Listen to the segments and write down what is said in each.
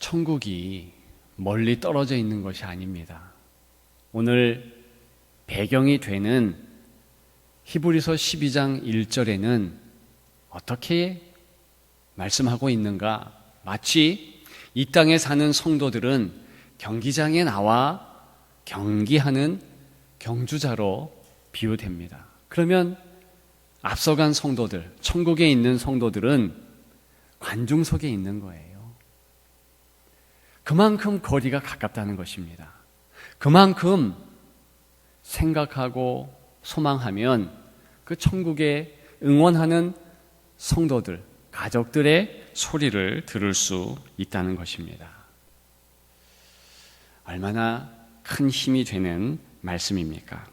천국이 멀리 떨어져 있는 것이 아닙니다. 오늘 배경이 되는 히브리서 12장 1절에는 어떻게 말씀하고 있는가? 마치 이 땅에 사는 성도들은 경기장에 나와 경기하는 경주자로 비유됩니다. 그러면 앞서간 성도들, 천국에 있는 성도들은 관중석에 있는 거예요. 그만큼 거리가 가깝다는 것입니다. 그만큼 생각하고 소망하면 그 천국에 응원하는 성도들, 가족들의 소리를 들을 수 있다는 것입니다. 얼마나 큰 힘이 되는 말씀입니까?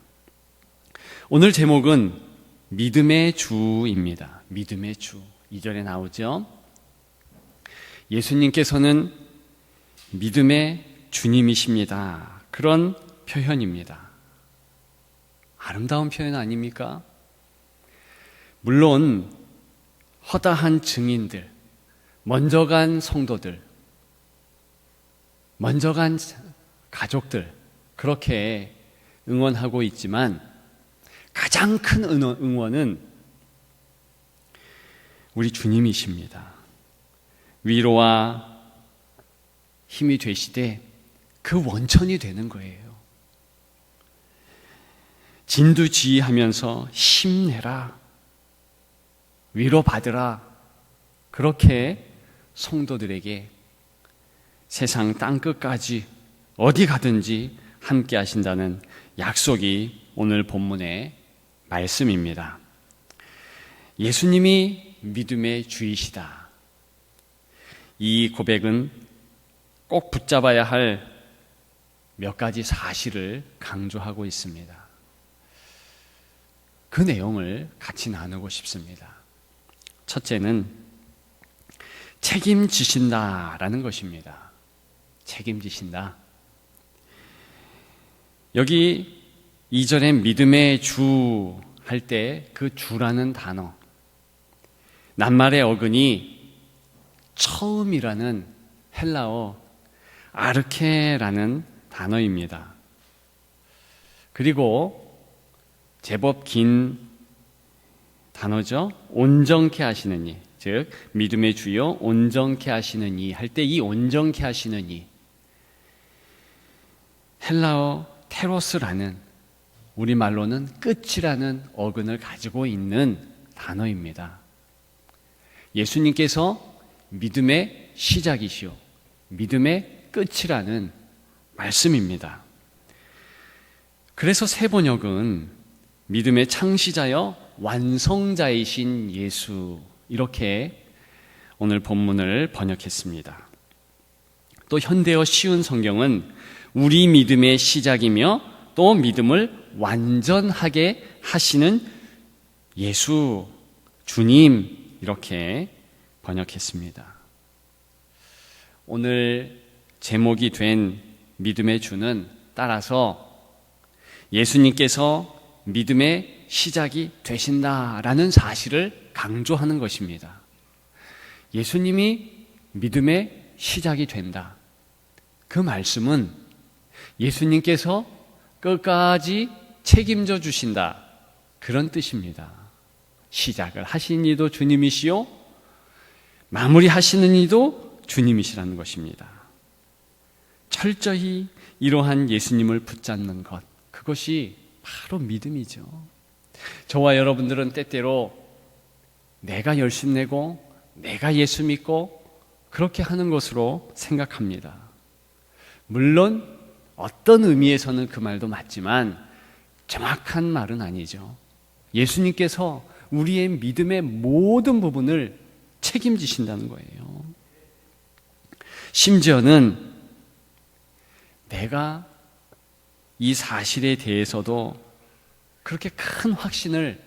오늘 제목은 믿음의 주입니다. 믿음의 주. 2절에 나오죠. 예수님께서는 믿음의 주님이십니다. 그런 표현입니다. 아름다운 표현 아닙니까? 물론 허다한 증인들, 먼저 간 성도들, 먼저 간 가족들 그렇게 응원하고 있지만 가장 큰 응원은 우리 주님이십니다. 위로와 힘이 되시되 그 원천이 되는 거예요. 진두지휘하면서 힘내라, 위로받으라, 그렇게 성도들에게 세상 땅끝까지 어디 가든지 함께 하신다는 약속이 오늘 본문의 말씀입니다. 예수님이 믿음의 주이시다. 이 고백은 꼭 붙잡아야 할 몇 가지 사실을 강조하고 있습니다. 그 내용을 같이 나누고 싶습니다. 첫째는 책임지신다라는 것입니다. 책임지신다. 여기 2절에 믿음의 주 할 때 그 주라는 단어, 낱말의 어근이 처음이라는 헬라어 아르케라는 단어입니다. 그리고 제법 긴 단어죠. 온전케 하시는 이, 즉 믿음의 주요 온전케 하시는 이 할 때 이 온전케 하시는 이 헬라어 테로스라는, 우리말로는 끝이라는 어근을 가지고 있는 단어입니다. 예수님께서 믿음의 시작이시오, 믿음의 끝이라는 말씀입니다. 그래서 새 번역은 믿음의 창시자여 완성자이신 예수, 이렇게 오늘 본문을 번역했습니다. 또 현대어 쉬운 성경은 우리 믿음의 시작이며 또 믿음을 완전하게 하시는 예수, 주님, 이렇게 번역했습니다. 오늘 제목이 된 믿음의 주는 따라서 예수님께서 믿음의 시작이 되신다라는 사실을 강조하는 것입니다. 예수님이 믿음의 시작이 된다. 그 말씀은 예수님께서 끝까지 책임져 주신다, 그런 뜻입니다. 시작을 하신 이도 주님이시요 마무리하시는 이도 주님이시라는 것입니다. 철저히 이러한 예수님을 붙잡는 것, 그것이 바로 믿음이죠. 저와 여러분들은 때때로 내가 열심 내고 내가 예수 믿고 그렇게 하는 것으로 생각합니다. 물론 어떤 의미에서는 그 말도 맞지만 정확한 말은 아니죠. 예수님께서 우리의 믿음의 모든 부분을 책임지신다는 거예요. 심지어는 내가 이 사실에 대해서도 그렇게 큰 확신을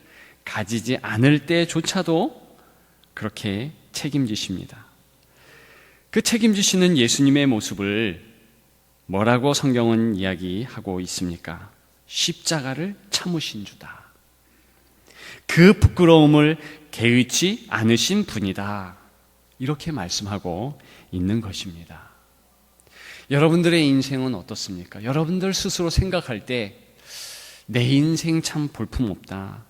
가지지 않을 때조차도 그렇게 책임지십니다. 그 책임지시는 예수님의 모습을 뭐라고 성경은 이야기하고 있습니까? 십자가를 참으신 주다. 그 부끄러움을 개의치 않으신 분이다. 이렇게 말씀하고 있는 것입니다. 여러분들의 인생은 어떻습니까? 여러분들 스스로 생각할 때 내 인생 참 볼품없다,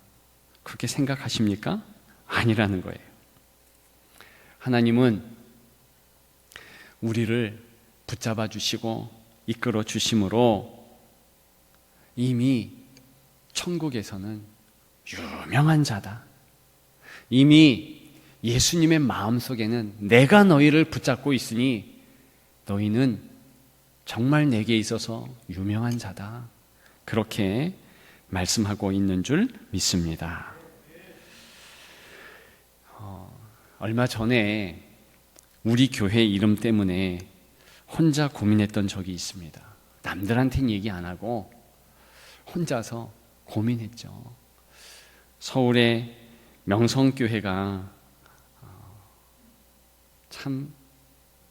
그렇게 생각하십니까? 아니라는 거예요. 하나님은 우리를 붙잡아 주시고 이끌어 주심으로 이미 천국에서는 유명한 자다. 이미 예수님의 마음속에는 내가 너희를 붙잡고 있으니 너희는 정말 내게 있어서 유명한 자다, 그렇게 말씀하고 있는 줄 믿습니다. 얼마 전에 우리 교회 이름 때문에 혼자 고민했던 적이 있습니다. 남들한테는 얘기 안 하고 혼자서 고민했죠. 서울의 명성교회가 참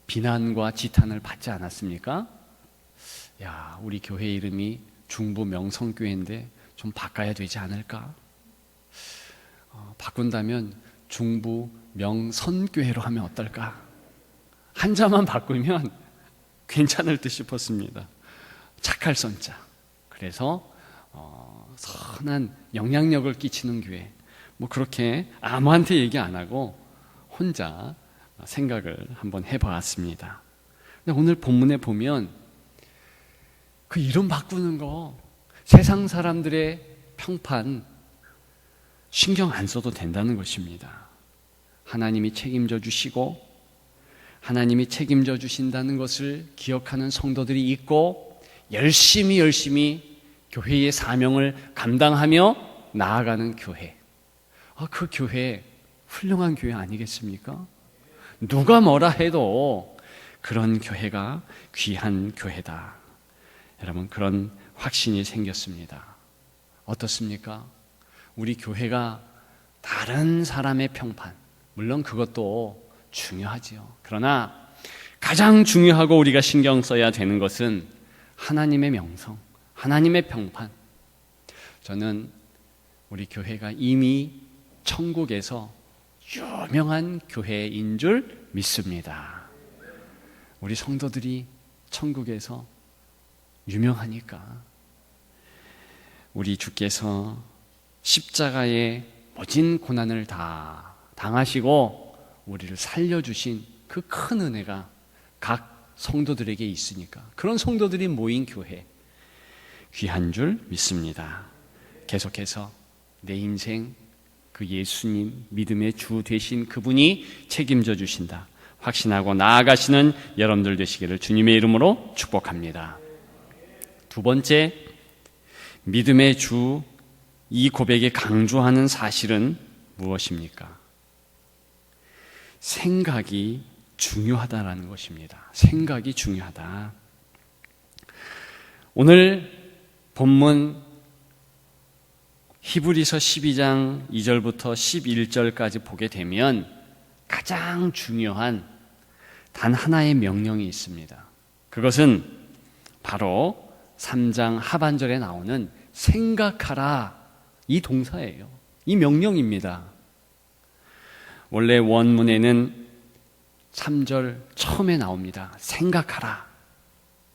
비난과 지탄을 받지 않았습니까? 야, 우리 교회 이름이 중부 명성교회인데 좀 바꿔야 되지 않을까? 바꾼다면 중부 명선교회로 하면 어떨까? 한자만 바꾸면 괜찮을 듯 싶었습니다. 착할 선자. 그래서 선한 영향력을 끼치는 교회, 뭐 그렇게 아무한테 얘기 안 하고 혼자 생각을 한번 해보았습니다. 근데 오늘 본문에 보면 그 이름 바꾸는 거 세상 사람들의 평판 신경 안 써도 된다는 것입니다. 하나님이 책임져 주시고 하나님이 책임져 주신다는 것을 기억하는 성도들이 있고 열심히 교회의 사명을 감당하며 나아가는 교회, 그 교회 훌륭한 교회 아니겠습니까? 누가 뭐라 해도 그런 교회가 귀한 교회다. 여러분, 그런 확신이 생겼습니다. 어떻습니까? 우리 교회가 다른 사람의 평판, 물론 그것도 중요하지요. 그러나 가장 중요하고 우리가 신경 써야 되는 것은 하나님의 명성, 하나님의 평판. 저는 우리 교회가 이미 천국에서 유명한 교회인 줄 믿습니다. 우리 성도들이 천국에서 유명하니까. 우리 주께서 십자가의 모진 고난을 다 당하시고 우리를 살려주신 그 큰 은혜가 각 성도들에게 있으니까 그런 성도들이 모인 교회, 귀한 줄 믿습니다. 계속해서 내 인생 그 예수님, 믿음의 주 되신 그분이 책임져 주신다 확신하고 나아가시는 여러분들 되시기를 주님의 이름으로 축복합니다. 두 번째, 믿음의 주, 이 고백에 강조하는 사실은 무엇입니까? 생각이 중요하다라는 것입니다. 생각이 중요하다. 오늘 본문 히브리서 12장 2절부터 11절까지 보게 되면 가장 중요한 단 하나의 명령이 있습니다. 그것은 바로 3장 하반절에 나오는 생각하라, 이 동사예요. 이 명령입니다. 원래 원문에는 3절 처음에 나옵니다. 생각하라,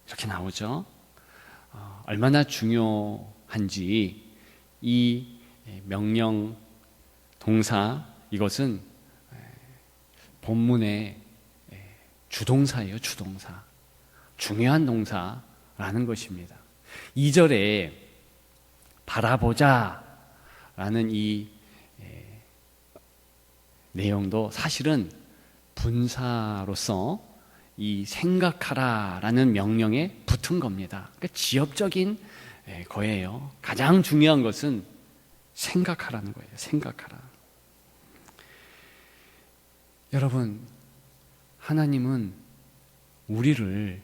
이렇게 나오죠. 얼마나 중요한지 이 명령 동사, 이것은 본문의 주동사예요. 주동사, 중요한 동사라는 것입니다. 2절에 바라보자 라는 이 내용도 사실은 분사로서 이 생각하라 라는 명령에 붙은 겁니다. 그러니까 지엽적인 거예요. 가장 중요한 것은 생각하라는 거예요. 생각하라. 여러분, 하나님은 우리를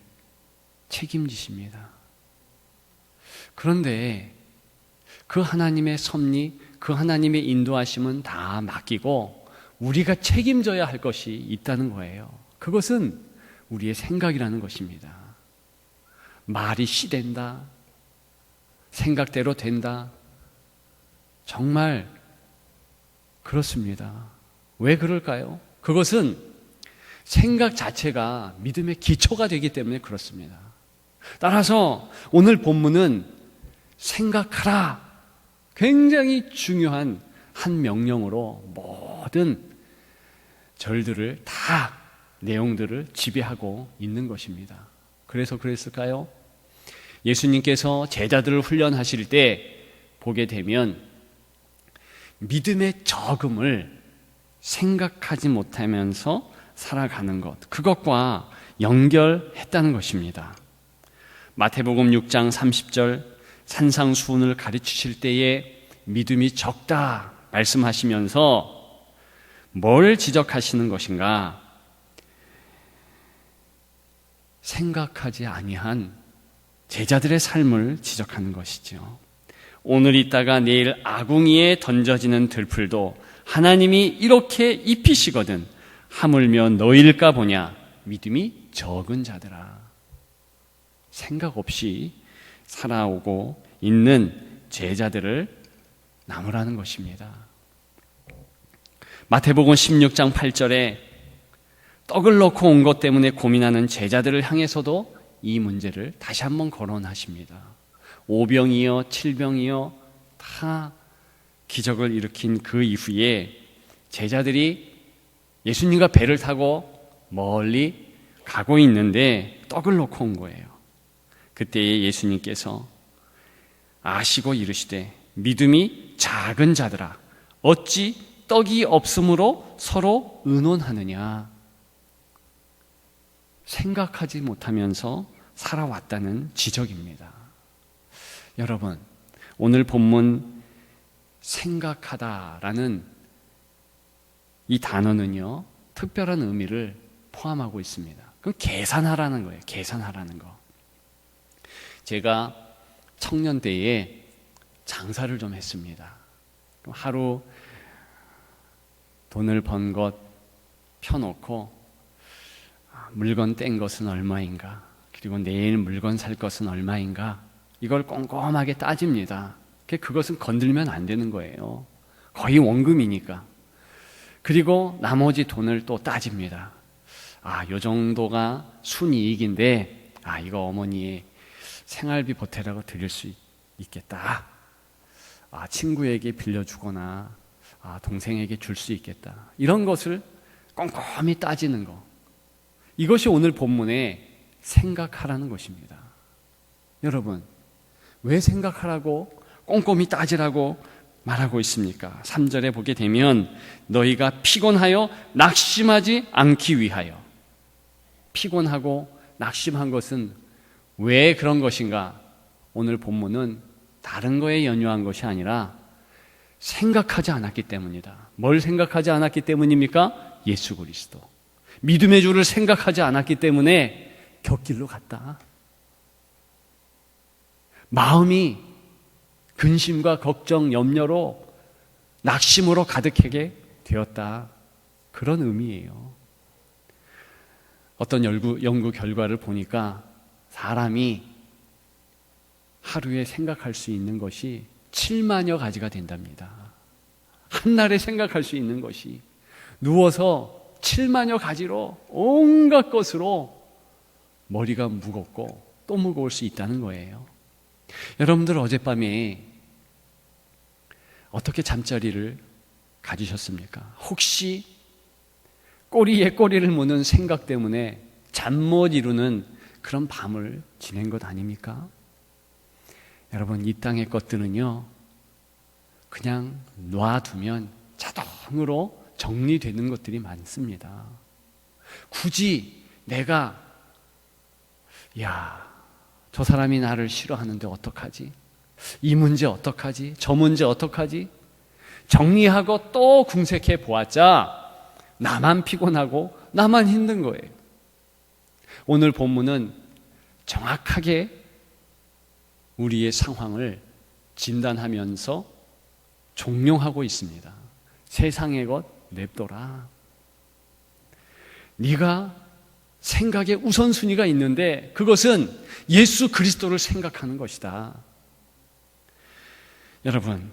책임지십니다. 그런데 그 하나님의 섭리, 그 하나님의 인도하심은 다 맡기고 우리가 책임져야 할 것이 있다는 거예요. 그것은 우리의 생각이라는 것입니다. 말이 씨된다, 생각대로 된다, 정말 그렇습니다. 왜 그럴까요? 그것은 생각 자체가 믿음의 기초가 되기 때문에 그렇습니다. 따라서 오늘 본문은 생각하라, 굉장히 중요한 한 명령으로 모든 절들을 다 내용들을 지배하고 있는 것입니다. 그래서 그랬을까요? 예수님께서 제자들을 훈련하실 때 보게 되면 믿음의 저금을 생각하지 못하면서 살아가는 것, 그것과 연결했다는 것입니다. 마태복음 6장 30절 산상수훈을 가르치실 때에 믿음이 적다 말씀하시면서 뭘 지적하시는 것인가? 생각하지 아니한 제자들의 삶을 지적하는 것이죠. 오늘 있다가 내일 아궁이에 던져지는 들풀도 하나님이 이렇게 입히시거든 하물며 너희일까 보냐. 믿음이 적은 자들아. 생각 없이 살아오고 있는 제자들을 나무라는 것입니다. 마태복음 16장 8절에 떡을 넣고 온 것 때문에 고민하는 제자들을 향해서도 이 문제를 다시 한번 거론하십니다. 5병이요 7병이요 다 기적을 일으킨 그 이후에 제자들이 예수님과 배를 타고 멀리 가고 있는데 떡을 놓고 온 거예요. 그때에 예수님께서 아시고 이르시되 믿음이 작은 자들아 어찌 떡이 없으므로 서로 의논하느냐. 생각하지 못하면서 살아왔다는 지적입니다. 여러분, 오늘 본문 생각하다라는 이 단어는요, 특별한 의미를 포함하고 있습니다. 그럼 계산하라는 거예요. 계산하라는 거. 제가 청년 때에 장사를 좀 했습니다. 하루 돈을 번 것 펴놓고 물건 뗀 것은 얼마인가, 그리고 내일 물건 살 것은 얼마인가, 이걸 꼼꼼하게 따집니다. 그것은 건들면 안 되는 거예요. 거의 원금이니까. 그리고 나머지 돈을 또 따집니다. 요 정도가 순이익인데, 이거 어머니의 생활비 보태라고 드릴 수 있겠다. 친구에게 빌려주거나, 동생에게 줄 수 있겠다. 이런 것을 꼼꼼히 따지는 거. 이것이 오늘 본문에 생각하라는 것입니다. 여러분, 왜 생각하라고 꼼꼼히 따지라고 말하고 있습니까? 3절에 보게 되면 너희가 피곤하여 낙심하지 않기 위하여. 피곤하고 낙심한 것은 왜 그런 것인가? 오늘 본문은 다른 거에 연유한 것이 아니라 생각하지 않았기 때문이다. 뭘 생각하지 않았기 때문입니까? 예수 그리스도. 믿음의 주를 생각하지 않았기 때문에 곁길로 갔다. 마음이 근심과 걱정, 염려로, 낙심으로 가득하게 되었다. 그런 의미예요. 어떤 연구 결과를 보니까 사람이 하루에 생각할 수 있는 것이 7만여 가지가 된답니다. 한날에 생각할 수 있는 것이. 누워서 7만여 가지로 온갖 것으로 머리가 무겁고 또 무거울 수 있다는 거예요. 여러분들 어젯밤에 어떻게 잠자리를 가지셨습니까? 혹시 꼬리에 꼬리를 무는 생각 때문에 잠 못 이루는 그런 밤을 지낸 것 아닙니까? 여러분, 이 땅의 것들은요, 그냥 놔두면 자동으로 정리되는 것들이 많습니다. 굳이 내가 저 사람이 나를 싫어하는데 어떡하지? 이 문제 어떡하지? 저 문제 어떡하지? 정리하고 또 궁색해 보았자 나만 피곤하고 나만 힘든 거예요. 오늘 본문은 정확하게 우리의 상황을 진단하면서 종용하고 있습니다. 세상의 것 냅둬라. 네가 생각의 우선순위가 있는데 그것은 예수 그리스도를 생각하는 것이다. 여러분,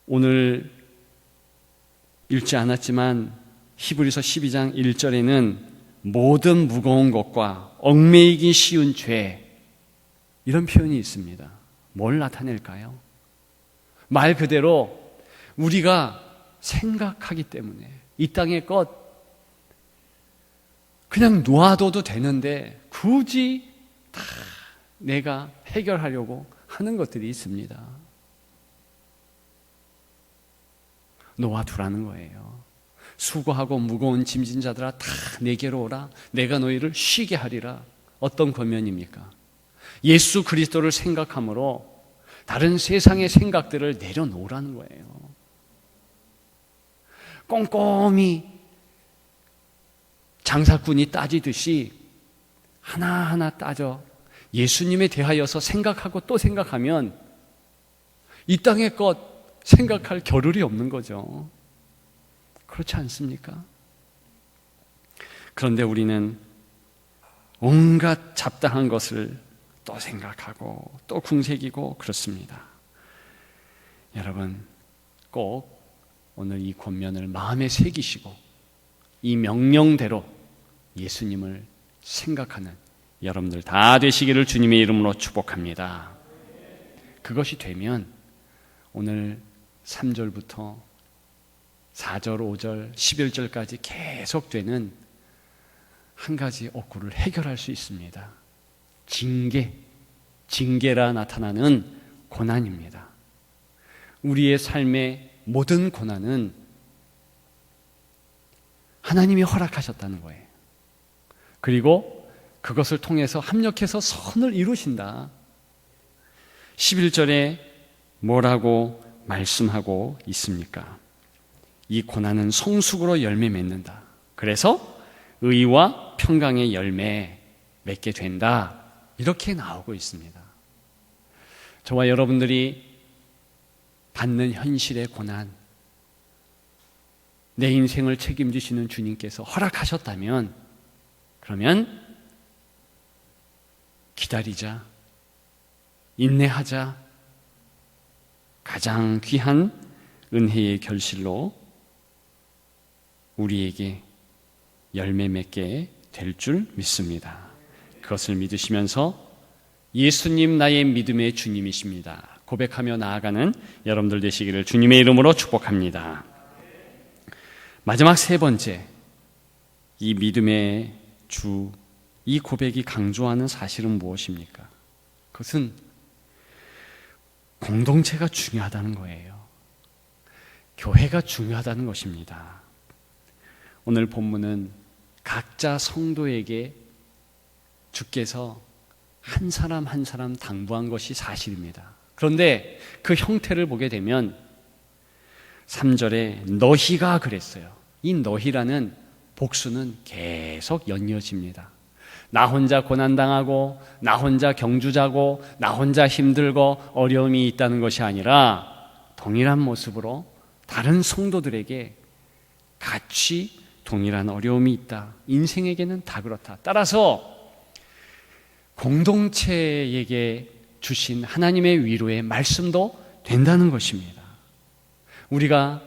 오늘 읽지 않았지만 히브리서 12장 1절에는 모든 무거운 것과 얽매이기 쉬운 죄, 이런 표현이 있습니다. 뭘 나타낼까요? 말 그대로 우리가 생각하기 때문에 이 땅의 것 그냥 놓아둬도 되는데 굳이 다 내가 해결하려고 하는 것들이 있습니다. 놓아두라는 거예요. 수고하고 무거운 짐진 자들아 다 내게로 오라. 내가 너희를 쉬게 하리라. 어떤 권면입니까? 예수 그리스도를 생각함으로 다른 세상의 생각들을 내려놓으라는 거예요. 꼼꼼히 장사꾼이 따지듯이 하나하나 따져 예수님에 대하여서 생각하고 또 생각하면 이 땅의 것 생각할 겨를이 없는 거죠. 그렇지 않습니까? 그런데 우리는 온갖 잡다한 것을 또 생각하고 또 궁색이고 그렇습니다. 여러분, 꼭 오늘 이 권면을 마음에 새기시고 이 명령대로 예수님을 생각하는 여러분들 다 되시기를 주님의 이름으로 축복합니다. 그것이 되면 오늘 3절부터 4절, 5절, 11절까지 계속되는 한 가지 억구를 해결할 수 있습니다. 징계라 나타나는 고난입니다. 우리의 삶의 모든 고난은 하나님이 허락하셨다는 거예요. 그리고 그것을 통해서 합력해서 선을 이루신다. 11절에 뭐라고 말씀하고 있습니까? 이 고난은 성숙으로 열매 맺는다. 그래서 의와 평강의 열매 맺게 된다. 이렇게 나오고 있습니다. 저와 여러분들이 받는 현실의 고난, 내 인생을 책임지시는 주님께서 허락하셨다면 그러면 기다리자, 인내하자. 가장 귀한 은혜의 결실로 우리에게 열매 맺게 될 줄 믿습니다. 그것을 믿으시면서 예수님 나의 믿음의 주님이십니다 고백하며 나아가는 여러분들 되시기를 주님의 이름으로 축복합니다. 마지막 세 번째, 이 믿음의 주, 이 고백이 강조하는 사실은 무엇입니까? 그것은 공동체가 중요하다는 거예요. 교회가 중요하다는 것입니다. 오늘 본문은 각자 성도에게 주께서 한 사람 한 사람 당부한 것이 사실입니다. 그런데 그 형태를 보게 되면 3절에 너희가 그랬어요. 이 너희라는 복수는 계속 연이어집니다. 나 혼자 고난당하고 나 혼자 경주자고 나 혼자 힘들고 어려움이 있다는 것이 아니라 동일한 모습으로 다른 성도들에게 같이 동일한 어려움이 있다. 인생에게는 다 그렇다. 따라서 공동체에게 주신 하나님의 위로의 말씀도 된다는 것입니다. 우리가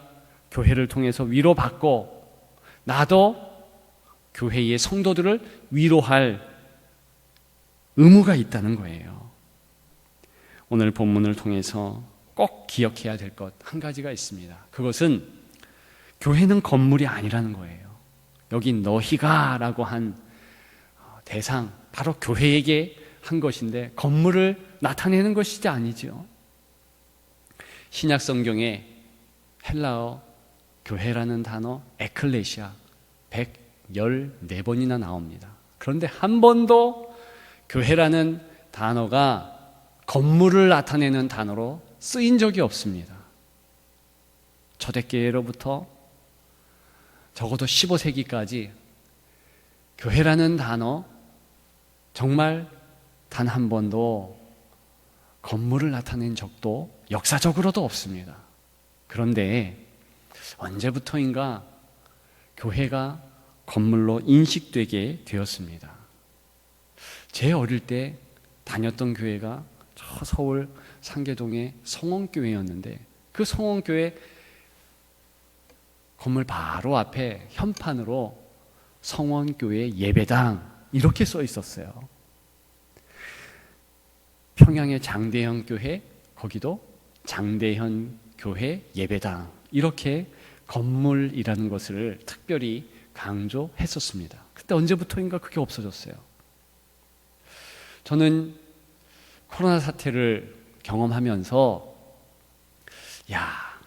교회를 통해서 위로받고 나도 교회의 성도들을 위로할 의무가 있다는 거예요. 오늘 본문을 통해서 꼭 기억해야 될 것 한 가지가 있습니다. 그것은 교회는 건물이 아니라는 거예요. 여기 너희가 라고 한 대상, 바로 교회에게 한 것인데 건물을 나타내는 것이지 아니죠. 신약 성경에 헬라어 교회라는 단어 에클레시아 114번이나 나옵니다. 그런데 한 번도 교회라는 단어가 건물을 나타내는 단어로 쓰인 적이 없습니다. 초대교회로부터 적어도 15세기까지 교회라는 단어 정말 단 한 번도 건물을 나타낸 적도 역사적으로도 없습니다. 그런데 언제부터인가 교회가 건물로 인식되게 되었습니다. 제 어릴 때 다녔던 교회가 저 서울 상계동의 성원교회였는데 그 성원교회 건물 바로 앞에 현판으로 성원교회 예배당 이렇게 써 있었어요. 평양의 장대현 교회, 거기도 장대현 교회 예배당 이렇게 건물이라는 것을 특별히 강조했었습니다. 그때 언제부터인가 그게 없어졌어요. 저는 코로나 사태를 경험하면서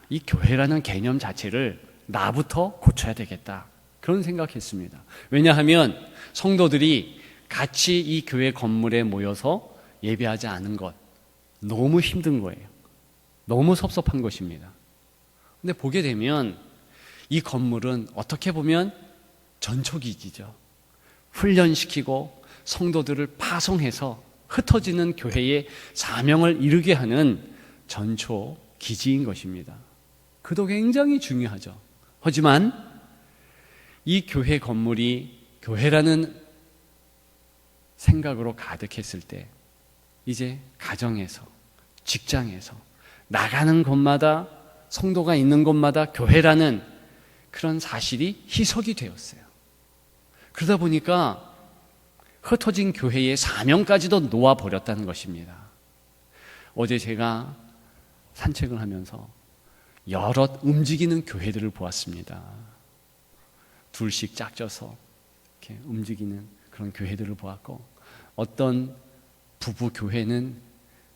이 교회라는 개념 자체를 나부터 고쳐야 되겠다, 그런 생각했습니다. 왜냐하면 성도들이 같이 이 교회 건물에 모여서 예배하지 않은 것 너무 힘든 거예요. 너무 섭섭한 것입니다. 근데 보게 되면 이 건물은 어떻게 보면 전초기지죠. 훈련시키고 성도들을 파송해서 흩어지는 교회의 사명을 이루게 하는 전초기지인 것입니다. 그도 굉장히 중요하죠. 하지만 이 교회 건물이 교회라는 생각으로 가득했을 때 이제 가정에서, 직장에서, 나가는 곳마다, 성도가 있는 곳마다 교회라는 그런 사실이 희석이 되었어요. 그러다 보니까 흩어진 교회의 사명까지도 놓아버렸다는 것입니다. 어제 제가 산책을 하면서 여럿 움직이는 교회들을 보았습니다. 둘씩 짝져서 이렇게 움직이는 그런 교회들을 보았고, 어떤 부부 교회는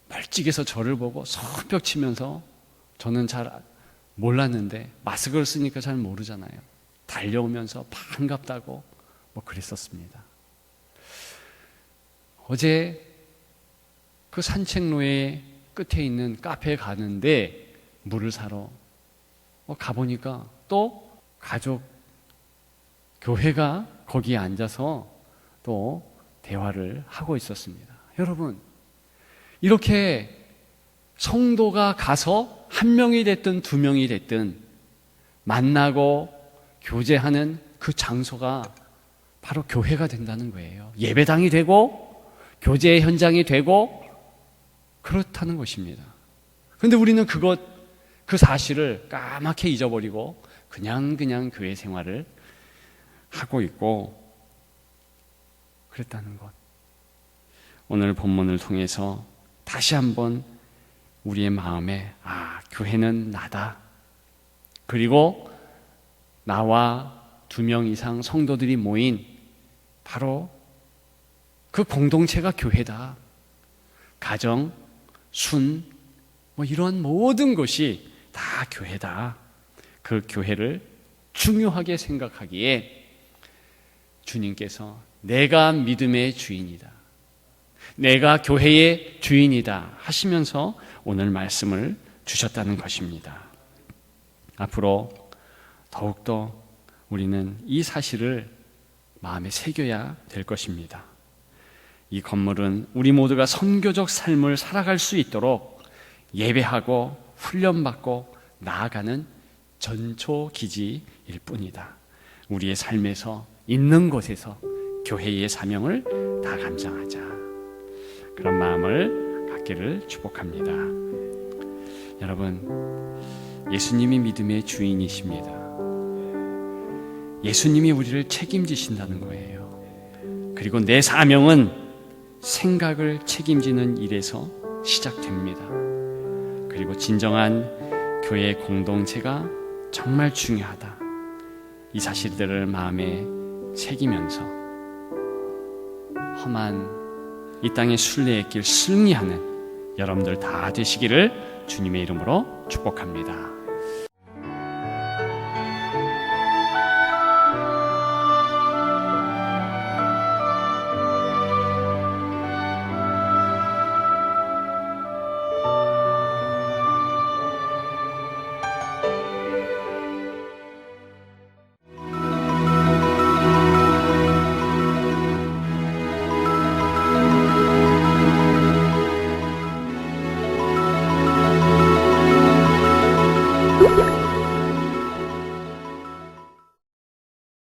멀찍이서 저를 보고 손뼉 치면서, 저는 잘 몰랐는데 마스크를 쓰니까 잘 모르잖아요. 달려오면서 반갑다고 뭐 그랬었습니다. 어제 그 산책로의 끝에 있는 카페에 가는데 물을 사러 가보니까 또 가족 교회가 거기에 앉아서 또 대화를 하고 있었습니다. 여러분, 이렇게 성도가 가서 한 명이 됐든 두 명이 됐든 만나고 교제하는 그 장소가 바로 교회가 된다는 거예요. 예배당이 되고 교제의 현장이 되고 그렇다는 것입니다. 그런데 우리는 그 사실을 까맣게 잊어버리고 그냥 교회 생활을 하고 있고 그랬다는 것. 오늘 본문을 통해서 다시 한번 우리의 마음에 교회는 나다. 그리고 나와 2명 이상 성도들이 모인 바로 그 공동체가 교회다. 가정, 순, 이러한 모든 것이 다 교회다. 그 교회를 중요하게 생각하기에 주님께서 내가 믿음의 주인이다, 내가 교회의 주인이다 하시면서 오늘 말씀을 주셨다는 것입니다. 앞으로 더욱더 우리는 이 사실을 마음에 새겨야 될 것입니다. 이 건물은 우리 모두가 선교적 삶을 살아갈 수 있도록 예배하고 훈련받고 나아가는 전초기지일 뿐이다. 우리의 삶에서 있는 곳에서 교회의 사명을 다 감당하자, 그런 마음을 갖기를 축복합니다. 여러분, 예수님이 믿음의 주인이십니다. 예수님이 우리를 책임지신다는 거예요. 그리고 내 사명은 생각을 책임지는 일에서 시작됩니다. 그리고 진정한 교회 공동체가 정말 중요하다. 이 사실들을 마음에 새기면서 험한 이 땅의 순례의 길 승리하는 여러분들 다 되시기를 주님의 이름으로 축복합니다.